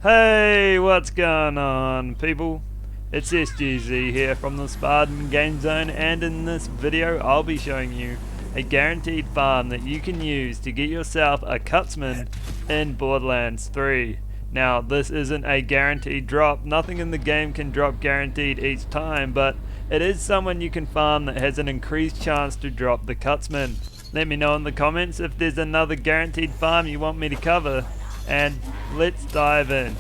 Hey, what's going on, people? It's SGZ here from the SpartanGameZone, and in this video I'll be showing you a guaranteed farm that you can use to get yourself a Cutsman in Borderlands 3. Now, this isn't a guaranteed drop. Nothing in the game can drop guaranteed each time, but it is someone you can farm that has an increased chance to drop the Cutsman. Let me know in the comments if there's another guaranteed farm you want me to cover, and let's dive in.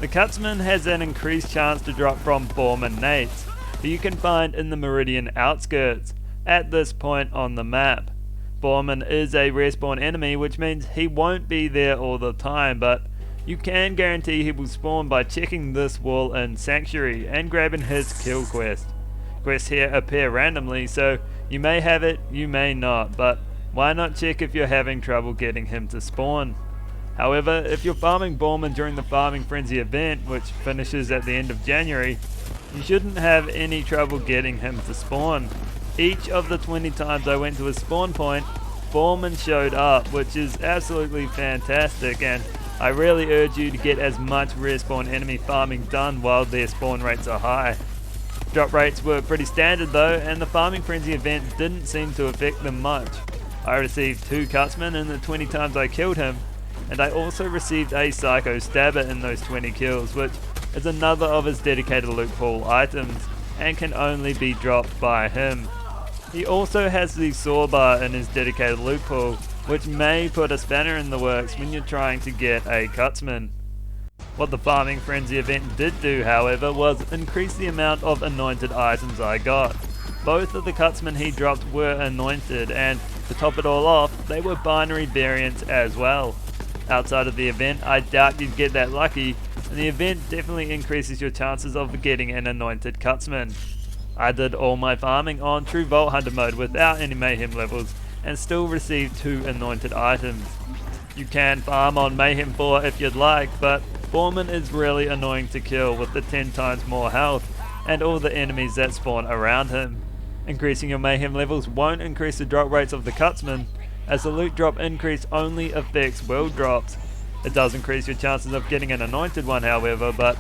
The Cutsman has an increased chance to drop from Borderlands Nates, who you can find in the Meridian outskirts at this point on the map. Borderlands is a respawn enemy, which means he won't be there all the time, but you can guarantee he will spawn by checking this wall in Sanctuary and grabbing his kill quest. Quests here appear randomly, so you may have it, you may not, but why not check if you're having trouble getting him to spawn? However, if you're farming Borderlands during the Farming Frenzy event, which finishes at the end of January, you shouldn't have any trouble getting him to spawn. Each of the 20 times I went to his spawn point, Borderlands showed up, which is absolutely fantastic, and I really urge you to get as much respawn enemy farming done while their spawn rates are high. Drop rates were pretty standard though, and the Farming Frenzy event didn't seem to affect them much. I received 2 Cutsmen in the 20 times I killed him, and I also received a Psycho Stabber in those 20 kills, which is another of his dedicated loot pool items, and can only be dropped by him. He also has the saw bar in his dedicated loot pool, which may put a spanner in the works when you're trying to get a Cutsman. What the Farming Frenzy event did do, however, was increase the amount of anointed items I got. Both of the Cutsmen he dropped were anointed, and to top it all off, they were binary variants as well. Outside of the event, I doubt you'd get that lucky, and the event definitely increases your chances of getting an anointed Cutsman. I did all my farming on True Vault Hunter mode without any Mayhem levels, and still received 2 anointed items. You can farm on Mayhem 4 if you'd like, but Borderlands is really annoying to kill with the 10 times more health, and all the enemies that spawn around him. Increasing your Mayhem levels won't increase the drop rates of the Cutsman, as the loot drop increase only affects world drops. It does increase your chances of getting an anointed one, however, but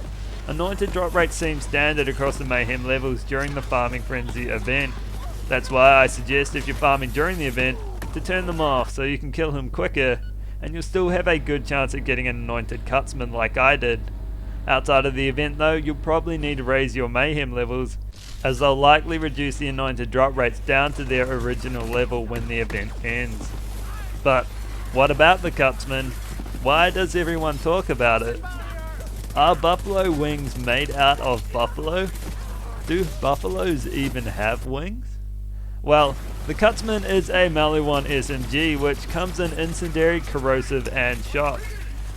anointed drop rates seem standard across the Mayhem levels during the Farming Frenzy event. That's why I suggest, if you're farming during the event, to turn them off so you can kill him quicker, and you'll still have a good chance at getting an anointed Cutsman like I did. Outside of the event though, you'll probably need to raise your Mayhem levels, as they'll likely reduce the anointed drop rates down to their original level when the event ends. But what about the Cutsman? Why does everyone talk about it? Are buffalo wings made out of buffalo? Do buffaloes even have wings? Well, the Cutsman is a melee 1 SMG, which comes in incendiary, corrosive and shock.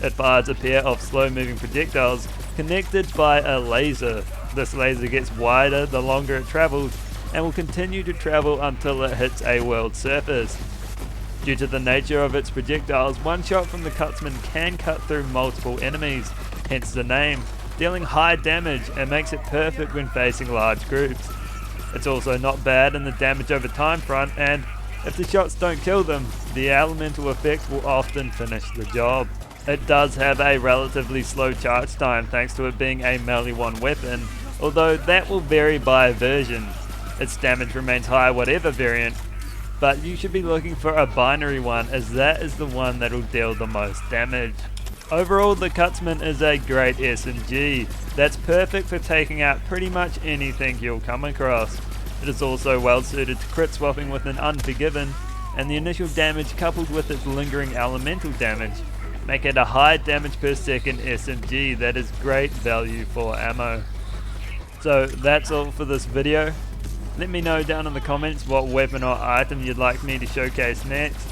It fires a pair of slow moving projectiles connected by a laser. This laser gets wider the longer it travels, and will continue to travel until it hits a world surface. Due to the nature of its projectiles, one shot from the Cutsman can cut through multiple enemies, hence the name, dealing high damage, and makes it perfect when facing large groups. It's also not bad in the damage over time front, and if the shots don't kill them, the elemental effect will often finish the job. It does have a relatively slow charge time thanks to it being a melee 1 weapon, although that will vary by version. Its damage remains high whatever variant, but you should be looking for a binary one, as that is the one that will deal the most damage. Overall, the Cutsman is a great SMG that's perfect for taking out pretty much anything you'll come across. It is also well suited to crit swapping with an Unforgiven, and the initial damage coupled with its lingering elemental damage make it a high damage per second SMG that is great value for ammo. So that's all for this video. Let me know down in the comments what weapon or item you'd like me to showcase next.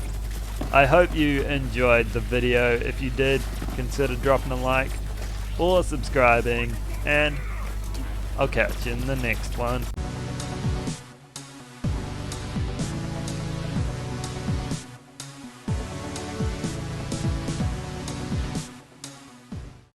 I hope you enjoyed the video. If you did, consider dropping a like or subscribing, and I'll catch you in the next one.